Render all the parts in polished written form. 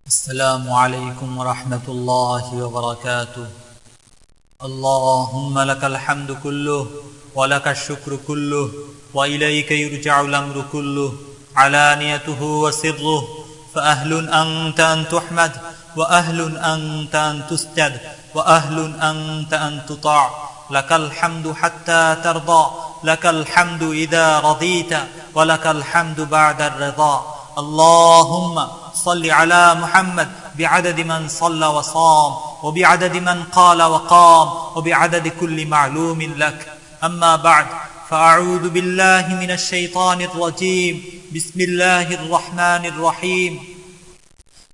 السلام عليكم ورحمة الله وبركاته. اللهم لك الحمد كله ولك الشكر كله وإليك يرجع الأمر كله علانيته وسره، فأهل أنت أن تحمد وأهل أنت أن تسجد وأهل أنت أن تطاع. لك الحمد حتى ترضى، لك الحمد إذا رضيت ولك الحمد بعد الرضا. اللهم صل على محمد بعدد من صلى وصام وبعدد من قال وقام وبعدد كل معلوم لك. أما بعد، فأعوذ بالله من الشيطان الرجيم. بسم الله الرحمن الرحيم.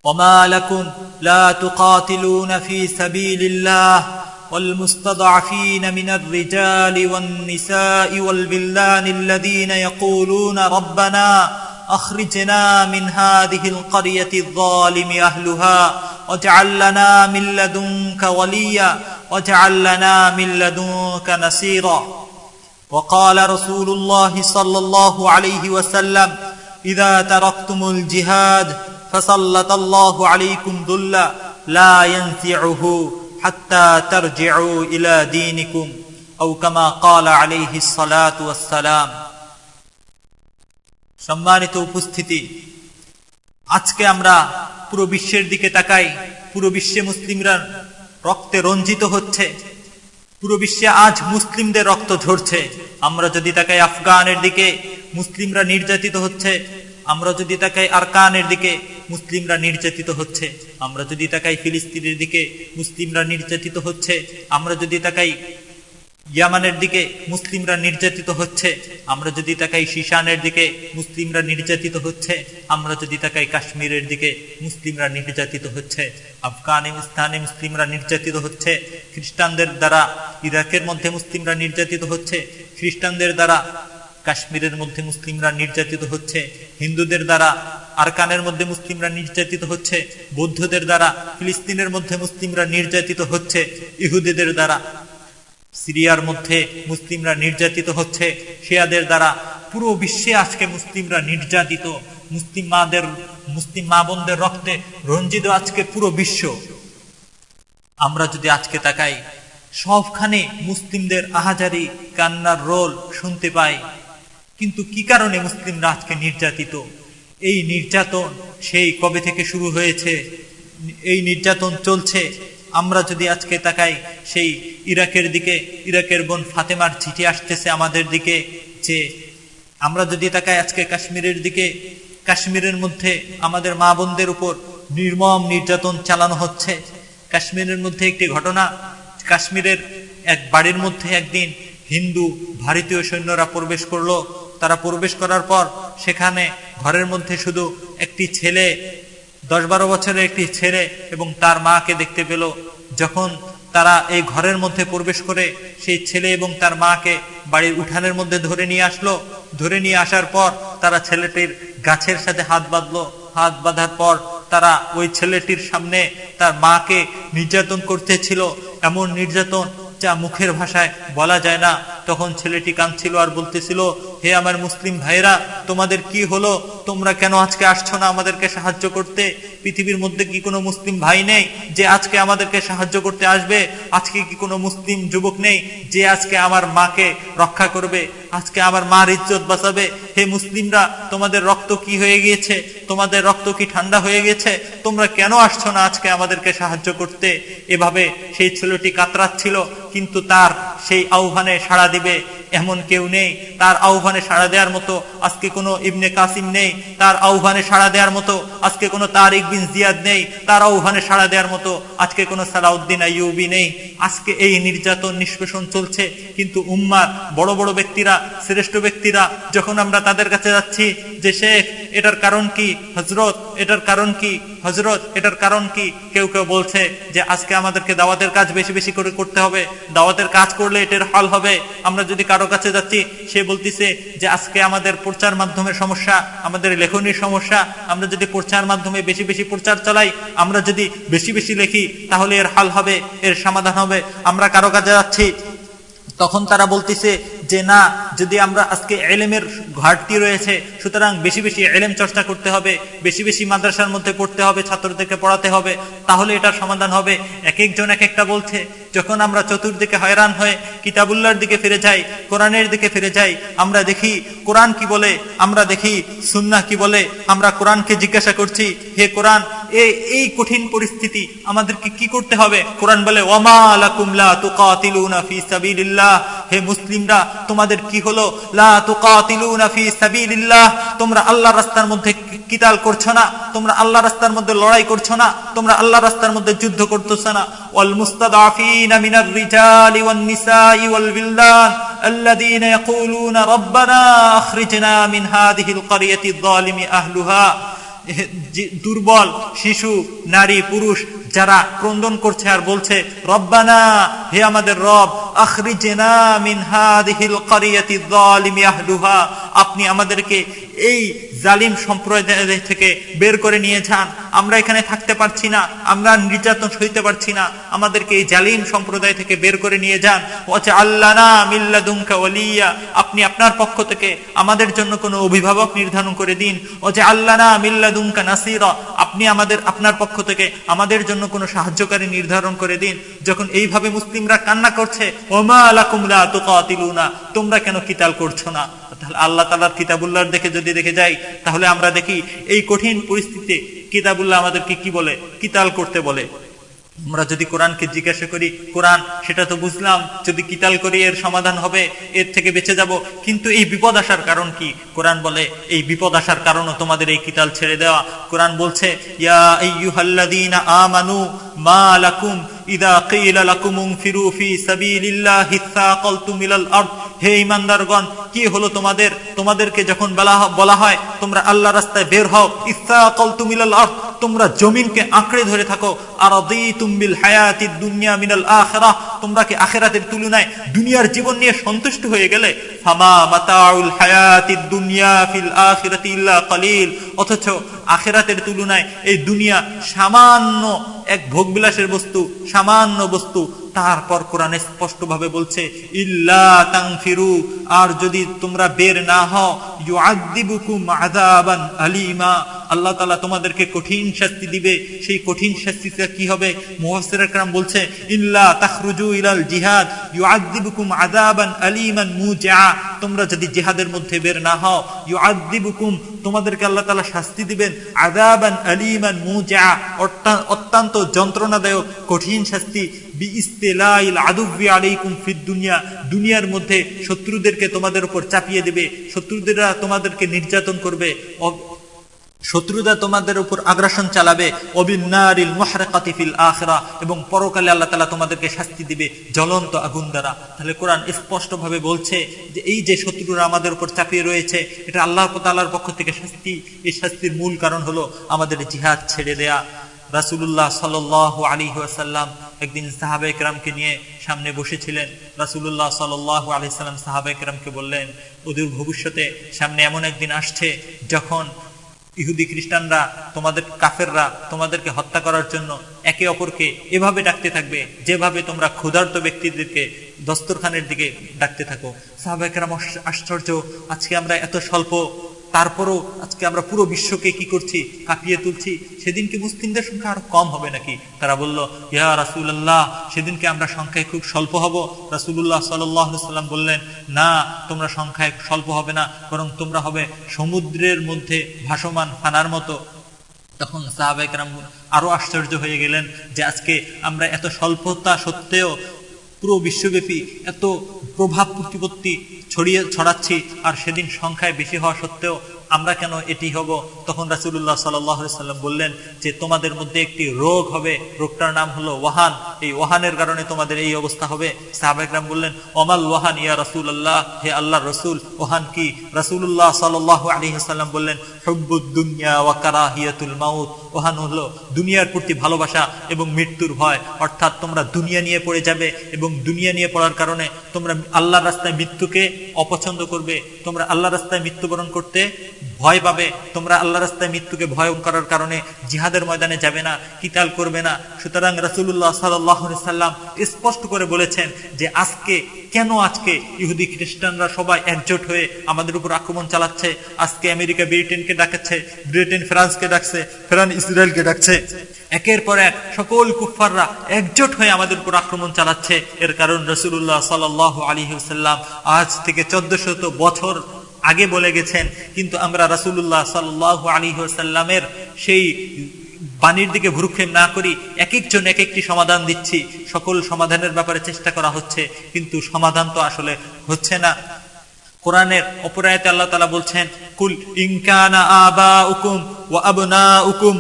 وما لكم لا تقاتلون في سبيل الله والمستضعفين من الرجال والنساء والولدان الذين يقولون ربنا أخرجنا من هذه القرية الظالم أهلها واجعل لنا من لدنك وليا واجعل لنا من لدنك نصيرا. وقال رسول الله صلى الله عليه وسلم: إذا تركتم الجهاد فسلط الله عليكم ذلا لا ينزعه حتى ترجعوا إلى دينكم، أو كما قال عليه الصلاة والسلام. সম্মানিত উপস্থিতি, আজকে আমরা পুরো বিশ্বের দিকে তাকাই। পুরো বিশ্বে মুসলিমরা রক্তে রঞ্জিত হচ্ছে, পুরো বিশ্বে আজ মুসলিমদের রক্ত ঝরছে। আমরা যদি তাকাই আফগানের দিকে, মুসলিমরা নির্যাতিত হচ্ছে। আমরা যদি তাকাই আরকানের দিকে, মুসলিমরা নির্যাতিত হচ্ছে। আমরা যদি তাকাই ফিলিস্তিনের দিকে, মুসলিমরা নির্যাতিত হচ্ছে। আমরা যদি তাকাই ইয়ামানের দিকে, মুসলিমরা নির্যাতিত হচ্ছে। আমরা যদি তাকাই শিশানের দিকে, মুসলিমরা নির্যাতিত হচ্ছে। আমরা যদি তাকাই কাশ্মীরের দিকে, মুসলিমরা নির্যাতিত হচ্ছে। আফগানিস্তানে মুসলিমরা নির্যাতিত হচ্ছে। খ্রিস্টানদের দ্বারা ইরাকের মধ্যে মুসলিমরা নির্যাতিত হচ্ছে। খ্রিস্টানদের দ্বারা কাশ্মীরের মধ্যে মুসলিমরা নির্যাতিত হচ্ছে। হিন্দুদের দ্বারা আরকানের মধ্যে মুসলিমরা নির্যাতিত হচ্ছে। বৌদ্ধদের দ্বারা ফিলিস্তিনের মধ্যে মুসলিমরা নির্যাতিত হচ্ছে। ইহুদিদের দ্বারা সিরিয়ার মধ্যে মুসলিমরা নির্যাতিত হচ্ছে। শিয়াদের দ্বারা পুরো বিশ্বে আজকে মুসলিমরা নির্যাতিত। মুসলিম মা বোনদের রক্তে রঞ্জিত আজকে পুরো বিশ্ব। আমরা যদি আজকে তাকাই, সবখানে মুসলিমদের আহাজারি কান্নার রোল শুনতে পাই। কিন্তু কি কারণে মুসলিমরা আজকে নির্যাতিত? এই নির্যাতন সেই কবে থেকে শুরু হয়েছে? এই নির্যাতন চলছে। আমরা যদি আজকে তাকাই সেই ইরাকের দিকে, ইরাকের বোন ফাতেমার চিঠি আসতেছে আমাদের দিকে যে, আমরা যদি তাকাই আজকে কাশ্মীরের দিকে, কাশ্মীরের মধ্যে আমাদের মা বোনদের উপর নির্মম নির্যাতন চালানো হচ্ছে। কাশ্মীরের মধ্যে একটি ঘটনা, কাশ্মীরের এক বাড়ির মধ্যে একদিন হিন্দু ভারতীয় সৈন্যরা প্রবেশ করলো। তারা প্রবেশ করার পর সেখানে ঘরের মধ্যে শুধু একটি ছেলে, 10-12 বছরের একটি ছেলে এবং তার মাকে দেখতে পেল। যখন তারা এই ঘরের মধ্যে প্রবেশ করে সেই ছেলে এবং তার মাকে বাড়ির উঠানের মধ্যে ধরে নিয়ে আসলো। ধরে নিয়ে আসার পর তারা ছেলেটির গাছের সাথে হাত বাঁধলো। হাত বাঁধার পর তারা ওই ছেলেটির সামনে তার মাকে নির্যাতন করতেছিল। এমন নির্যাতন যা মুখের ভাষায় বলা যায় না। তখন ছেলেটি কাঁদছিল আর বলতেছিল, হে আমার মুসলিম ভাইরা, তোমাদের কি হলো? তোমরা কেন আজকে আসছো না আমাদেরকে সাহায্য করতে? পৃথিবীর মধ্যে কি কোনো মুসলিম ভাই নেই যে আজকে আমাদেরকে সাহায্য করতে আসবে? আজকে কি কোনো মুসলিম যুবক নেই যে আজকে আমার মাকে রক্ষা করবে, আজকে আমার মার ইজ্জত বাঁচাবে? হে মুসলিমরা, তোমাদের রক্ত কি হয়ে গিয়েছে? তোমাদের রক্ত কি ঠান্ডা হয়ে গেছে? তোমরা কেন আসছো না আজকে আমাদেরকে সাহায্য করতে? এভাবে সেই ছেলেটি কাতরাচ্ছিল। কিন্তু তার সেই আহ্বানে সাড়া দিবে এমন কেউ নেই। তার আহ্বানে সাড়া দেওয়ার মতো আজকে কোনো ইবনে কাসিম নেই। তার আহ্বানে সাড়া দেওয়ার মতো আজকে কোনো তারিক বিন জিয়াদ নেই। তার আহ্বানে সাড়া দেওয়ার মতো আজকে কোনো সালাউদ্দিন আইয়ুবী নেই। আজকে এই নির্যাতন নিষ্পেষণ চলছে। কিন্তু উম্মার বড় বড় ব্যক্তিরা, শ্রেষ্ঠ ব্যক্তিরা, যখন আমরা তাদের কাছে যাচ্ছি যে শেখ এটার কারণ কি, হযরত এটার কারণ কি, হযরত এটার কারণ কি, কেউ কেউ বলছে যে আজকে আমাদেরকে দাওয়াতের কাজ বেশি বেশি করে করতে হবে, দাওয়াতের কাজ করলে এটার হাল হবে। আমরা যদি কারো কাছে যাচ্ছি, সে বলতেছে যে আজকে আমাদের প্রচার মাধ্যমের সমস্যা, আমাদের লেখনির সমস্যা। আমরা যদি প্রচার মাধ্যমে বেশি বেশি প্রচার চালাই, আমরা যদি বেশি বেশি লেখি, তাহলে এর হাল হবে, এর সমাধান হবে। আমরা কারো কাছে যাচ্ছি, তখন তারা বলতেছে যে না, যদি আমরা আজকে ইলমের ঘাটতি রয়েছে, সুতরাং বেশি বেশি ইলম চর্চা করতে হবে, বেশি বেশি মাদ্রাসার মধ্যে পড়তে হবে, ছাত্রদেরকে পড়াতে হবে, তাহলে এটার সমাধান হবে। এক একজন এক একটা বলছে। যখন আমরা চতুর্দিকে হয়রান হয়ে কিতাবুল্লাহর দিকে ফিরে যাই, কোরআনের দিকে ফিরে যাই, আমরা দেখি কোরআন কি বলে, আমরা দেখি সুন্নাহ কি বলে। আমরা কোরআনকে জিজ্ঞাসা করছি, হে কোরআন, এই কঠিন পরিস্থিতি আমাদেরকে কি করতে হবে? কোরআন বলে, ওয়ামা লাকুম লা তুকাতিলুনা ফি সাবিলিল্লাহ, হে মুসলিমরা, তোমাদের কি হলো? লা তুকাতিলুনা ফি সাবিলিল্লাহ, তোমরা আল্লাহর রাস্তার মধ্যে কিতাল করছো না, তোমরা আল্লাহর রাস্তার মধ্যে লড়াই করছো না, তোমরা আল্লাহর রাস্তার মধ্যে যুদ্ধ করতেছো না। ওয়াল মুস্তাদআফিনা মিনার রিজালি ওয়ান নিসাই ওয়াল বিলদান আল্লাযীনা ইয়াকুলুনা রাব্বানা আখরিজনা মিন হাযিহিল ক্বরিয়াতি যালিমি আহলুহা, দুর্বল শিশু, নারী, পুরুষ যারা ক্রন্দন করছে আর বলছে, রব্বানা, হে আমাদের রব, আখরিজনা মিন হাযিহিল ক্বরিয়াতি যালিমি আহলুহা, আপনি আমাদেরকে এই জালিম সম্প্রদায় থেকে বের করে নিয়ে যান। আমরা এখানে থাকতে পারছি না, আমরা নির্যাতন সইতে পারছি না, আমাদেরকে এই জালিম সম্প্রদায় থেকে বের করে নিয়ে যান। ওয়াজআল লানা মিন লাদুনকা ওয়ালিয়া, আপনি আপনার পক্ষ থেকে আমাদের জন্য কোনো অভিভাবক নির্ধারণ করে দিন। ওয়াজআল লানা মিন লাদুনকা নাসীরা, আপনি আপনার পক্ষ থেকে আমাদের জন্য কোনো সাহায্যকারী নির্ধারণ করে দিন। যখন এইভাবে মুসলিমরা কান্না করছে, ওমা লাকুম লা তুকাতিলুনা, তোমরা কেন কিতাল করছো না? তাহলে আল্লাহ তাআলার কিতাবুল্লাহর দেখে যদি দেখে যাই, তাহলে আমরা দেখি এই কঠিন পরিস্থিতিতে কিতাবুল্লাহ আমাদেরকে কি বলে? কিতাল করতে বলে। আমরা যদি কোরআনকে জিজ্ঞাসা করি, কোরআন সেটা তো বুঝলাম, যদি কিতাল করি এর সমাধান হবে, এর থেকে বেঁচে যাব, কিন্তু এই বিপদ আসার কারণ কি? কোরআন বলে এই বিপদ আসার কারণও তোমাদের এই কিতাল ছেড়ে দেওয়া। কোরআন বলছে, ইয়া আইয়ুহাল্লাযীনা আমানু মা লাকুম ইযা কিলা লাকুম ইনফিরু ফি সাবিলিল্লাহি সাকালতুম ইলাল আরদ, হে ঈমানদারগণ, কি হলো তোমাদেরকে যখন বলা হয় তোমরা আল্লাহর রাস্তায় বের হও, ইসাকালতুম ইলাল আরদ, তোমরা জমিনকে আঁকড়ে ধরে থাকো, আরাদিতুম বিল হায়াতিদ দুনিয়া মিনাল আখিরাহ, তোমরা কি আখিরাতের তুলনায় দুনিয়ার জীবন নিয়ে সন্তুষ্ট হয়ে গেলে? ফামা মাতাউল হায়াতিদ দুনিয়া ফিল আখিরাতি ইল্লা কলিল, অথচ আখিরাতের তুলনায় এই দুনিয়া সামান্য এক ভোগবিলাসের বস্তু, সামান্য বস্তু। তারপর কোরআনে স্পষ্টভাবে বলছে, ইল্লা তানফিরু, আর যদি তোমরা বের না হও, ইউআযিবুকুম আযাবান আলীমা, আল্লাহ তাআলা তোমাদেরকে কঠিন শাস্তি দিবে। সেই কঠিন শাস্তিটা কি হবে? মুফাসসিরুল কিরাম বলছে, ইল্লা তাখরুজু ইলাল জিহাদ ইউআযিবুকুম আযাবান আলীমান মুজআ, তোমরা যদি জিহাদের মধ্যে বের না হও, ইউআযিবুকুম, তোমাদেরকে আল্লাহ তাআলা শাস্তি দিবেন, আযাবান আলীমান মুজআ, অত্যন্ত যন্ত্রণাদায়ক কঠিন শাস্তি, বিইস্তিলাইল আদুবি আলাইকুম ফিদ দুনিয়া, দুনিয়ার মধ্যে শত্রুদেরকে তোমাদের উপর চাপিয়ে দেবে, শত্রুদেরা তোমাদেরকে নির্যাতন করবে, শত্রুরা তোমাদের উপর আগ্রাসন চালাবে, ওবিন্নারিল মুহরাকাতি ফিল আখিরা, এবং পরকালে আল্লাহ তাআলা তোমাদেরকে শাস্তি দিবে জ্বলন্ত আগুন দ্বারা। তাহলে কোরআন স্পষ্টভাবে বলছে যে এই যে শত্রুরা আমাদের উপর চাপিয়ে রয়েছে, এটা আল্লাহ তাআলার পক্ষ থেকে শাস্তি। এই শাস্তির মূল কারণ হলো আমাদের জিহাদ ছেড়ে দেয়া। রাসূলুল্লাহ সাল্লাল্লাহু আলাইহি ওয়াসাল্লাম একদিন সাহাবায়ে কেরামকে নিয়ে সামনে বসেছিলেন। রাসূলুল্লাহ সাল্লাল্লাহু আলাইহি ওয়াসাল্লাম সাহাবায়ে কেরামকে বললেন, অদূর ভবিষ্যতে সামনে এমন একদিন আসছে যখন ইহুদি খ্রিস্টানরা, তোমাদের কাফেররা তোমাদেরকে হত্যা করার জন্য একে অপরকে এভাবে ডাকতে থাকবে যেভাবে তোমরা ক্ষুধার্ত ব্যক্তিদেরকে দস্তরখানের দিকে ডাকতে থাকো। সাহাবায়ে কেরাম আশ্চর্য, আজকে আমরা এত স্বল্প, তারপরও আজকে আমরা পুরো বিশ্বকে কি করছি? কাঁপিয়ে তুলছি। সেদিনকে মুসলিমদের সংখ্যা আরো কম হবে নাকি? তারা বলল, ইয়া রাসূলুল্লাহ, সেদিনকে আমরা সংখ্যায় খুব স্বল্প হব। রাসূলুল্লাহ সাল্লাল্লাহু আলাইহি ওয়াসাল্লাম বললেন, না, তোমরা সংখ্যায় স্বল্প হবে না, বরং তোমরা হবে সমুদ্রের মধ্যে ভাসমান ফানার মতো। তখন সাহাবায়ে কেরাম আরো আশ্চর্য হয়ে গেলেন যে আজকে আমরা এত স্বল্পতা সত্ত্বেও পুরো বিশ্বব্যাপী এত প্রভাব প্রতিপত্তি ছড়াচ্ছি, আর সেদিন সংখ্যায় বেশি হওয়া সত্ত্বেও আমরা কেন এটি হব? তখন রাসূলুল্লাহ সাল্লাল্লাহু আলাইহি ওয়াসাল্লাম বললেন যে তোমাদের মধ্যে একটি রোগ হবে, রোগটার নাম হলো ওয়াহান, এই ওয়াহানের কারণে তোমাদের এই অবস্থা হবে। সাহাবায়ে কেরাম বললেন, ওমাল ওয়াহান ইয়া রাসূলুল্লাহ, হে আল্লাহর রাসূল, ওয়াহান কি? রাসূলুল্লাহ সাল্লাল্লাহু আলাইহি ওয়াসাল্লাম বললেন, হুব্বুদ দুনিয়া ওয়া কারাহিয়াতুল মাউত, ওয়াহান হলো দুনিয়ার প্রতি ভালোবাসা এবং মৃত্যুর ভয়। অর্থাৎ তোমরা দুনিয়া নিয়ে পড়ে যাবে এবং দুনিয়া নিয়ে পড়ার কারণে তোমরা আল্লাহর রাস্তায় মৃত্যুকে অপছন্দ করবে, তোমরা আল্লাহর রাস্তায় মৃত্যুবরণ করতে ভয় পাবে, তোমরা আল্লাহ রাস্তায় মৃত্যুকে ভয় করার কারণে জিহাদের ময়দানে যাবে না, কিতাল করবে না। সুতরাং রাসূলুল্লাহ সাল্লাল্লাহু আলাইহি সাল্লাম স্পষ্ট করে বলেছেন যে আজকে ইহুদি খ্রিস্টানরা সবাই একজোট হয়ে আমাদের উপর আক্রমণ চালাচ্ছে। আজকে আমেরিকা ব্রিটেনকে ডাকছে, ব্রিটেন ফ্রান্সকে ডাকছে, ফ্রান্স ইসরায়েলকে ডাকছে। একের পর এক সকল কুফফাররা একজোট হয়ে আমাদের উপর আক্রমণ চালাচ্ছে। এর কারণ রাসূলুল্লাহ সাল্লাল্লাহু আলাইহি ওয়াসাল্লাম আজ থেকে 1400 বছর আগে বলে গেছেন, কিন্তু আমরা রাসূলুল্লাহ সাল্লাল্লাহু আলাইহি ওয়াসাল্লামের সেই বাণীর দিকে ভ্রুক্ষেপ না করি, এক একজন এক একটি সমাধান দিচ্ছি, সকল সমাধানের ব্যাপারে চেষ্টা করা হচ্ছে, কিন্তু সমাধান তো আসলে হচ্ছে না। কোরআনের অপর আয়াতে আল্লাহ তাআলা বলছেন, কুল ইন কানা আবাউকুম ওয়া আবনাউকুম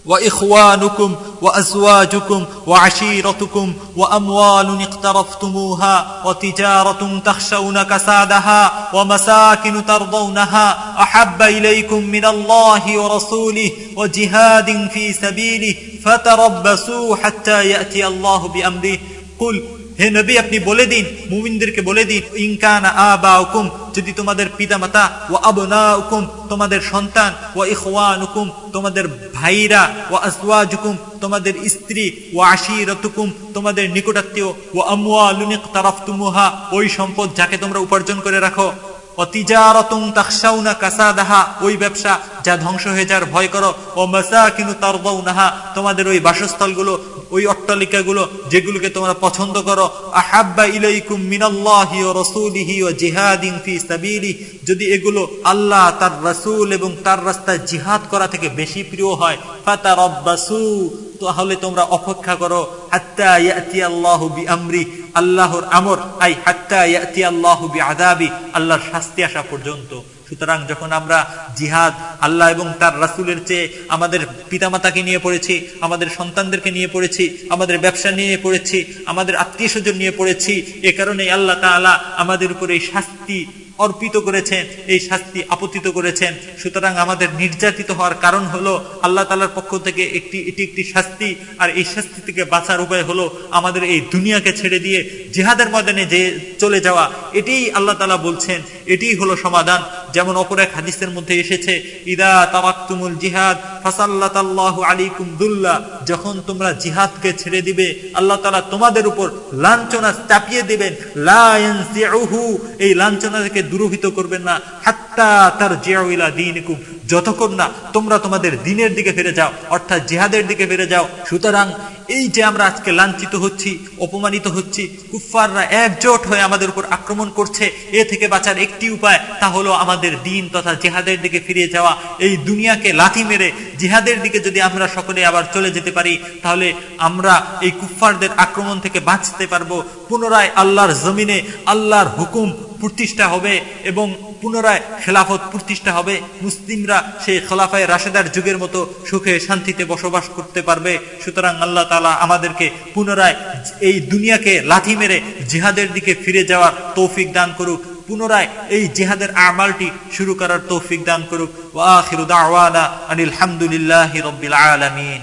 وإخوانكم وأزواجكم وعشيرتكم وأموال اقترفتموها وتجارة تخشون كسادها ومساكن ترضونها أحب إليكم من الله ورسوله وجهاد في سبيله فتربصوا حتى يأتي الله بأمره قل হে নবী, আপনি বলে দিন, মুমিনদেরকে বলে দিন, ইন কানা আবাউকুম, যদি তোমাদের পিতামাতা, ওয়া আবনাউকুম, তোমাদের সন্তান, ওয়া ইখওয়ানুকুম, তোমাদের ভাইরা, ওয়া আজওয়াজুকুম, তোমাদের স্ত্রী, ওয়া আশিরাতুকুম, তোমাদের নিকটাত্মীয়, ওয়া আমওয়ালুন ইকতারাফতুমুহা, ওই সম্পদ যাকে তোমরা উপার্জন করে রাখো, ওয়া তিজারাতুন তাখশাউনা কাসাদাহা, ওই ব্যবসা যা ধ্বংস হয়ে যাওয়ার ভয় করো, ওয়া মাসাকিনু তারদাউনাহা, তোমাদের ওই বাসস্থলগুলো, ওই অট্টালিকাগুলো যেগুলোকে তোমরা পছন্দ করো, আহাব্বা ইলাইকুম মিনাল্লাহি ওয়া রাসূলিহি ওয়া জিহাদিন ফি সাবিলি, যদি এগুলো আল্লাহ, তার রাসূল এবং তার রাস্তায় জিহাদ করা থেকে বেশি প্রিয় হয়, ফাতারাব্বাসু, তাহলে তোমরা অপেক্ষা করো, হাত্তা ইয়াতি আল্লাহু বিআমরি, আল্লাহর আমর, আই হাত্তা ইয়াতি আল্লাহু বিআযাবি, আল্লাহর শাস্তি আসা পর্যন্ত। সুতরাং যখন আমরা জিহাদ আল্লাহ এবং তার রাসূলের চেয়ে আমাদের পিতামাতাকে নিয়ে পড়েছি, আমাদের সন্তানদেরকে নিয়ে পড়েছি, আমাদের ব্যবসা নিয়ে পড়েছি, আমাদের আত্মীয় স্বজন নিয়ে পড়েছি, এ কারণে আল্লাহ তাআলা আমাদের উপর এই শাস্তি অর্পিত করেছেন, এই শাস্তি আপতিত করেছেন। সুতরাং আমাদের নির্যাতিত হওয়ার কারণ হলো আল্লাহ তাআলার পক্ষ থেকে এটি একটি শাস্তি, আর এই শাস্তি থেকে বাঁচার উপায় হলো আমাদের এই দুনিয়াকে ছেড়ে দিয়ে জিহাদের ময়দানে যে চলে যাওয়া। এটাই আল্লাহ তাআলা বলছেন, এটাই হলো সমাধান। যেমন অপর এক হাদিসের মধ্যে এসেছে, ইদা তারাকতুমুল জিহাদ ফাসাল্লাতাল্লাহু আলাইকুম দুল্লা, যখন তোমরা জিহাদকে ছেড়ে দিবে আল্লাহ তাআলা তোমাদের উপর লাঞ্ছনা চাপিয়ে দিবেন, লা ইয়ানসিউহু, এই লাঞ্ছনা থেকে দূরীভূত করবেন না, হাত্তা তারজিউ ইলা দীনিকুম, যতক্ষণ না তোমরা তোমাদের দ্বীনের দিকে ফিরে যাও, অর্থাৎ জিহাদের দিকে ফিরে যাও। সুতরাং এই যে আমরা আজকে লাঞ্ছিত হচ্ছি, অপমানিত হচ্ছি, কুফফাররা একজোট হয়ে আমাদের উপর আক্রমণ করছে, এ থেকে বাঁচার একটি উপায়, তা হলো আমাদের দ্বীন তথা জিহাদের দিকে ফিরে যাওয়া। এই দুনিয়াকে লাথি মেরে জিহাদের দিকে যদি আমরা সকলে আবার চলে যেতে পারি, তাহলে আমরা এই কুফফারদের আক্রমণ থেকে বাঁচতে পারবো। পুনরায় আল্লাহর জমিনে আল্লাহর হুকুম প্রতিষ্ঠা হবে এবং পুনরায় খেলাফত প্রতিষ্ঠা হবে। মুসলিমরা সেই খলাফায়ে রাশেদার যুগের মতো সুখে শান্তিতে বসবাস করতে পারবে। সুতরাং আল্লাহ তাআলা আমাদেরকে পুনরায় এই দুনিয়াকে লাথি মেরে জিহাদের দিকে ফিরে যাওয়ার তৌফিক দান করুক, পুনরায় এই জিহাদের আমালটি শুরু করার তৌফিক দান করুক। ওয়া আখিরু দাওয়ানা আনিল হামদুলিল্লাহি রাব্বিল আলামিন।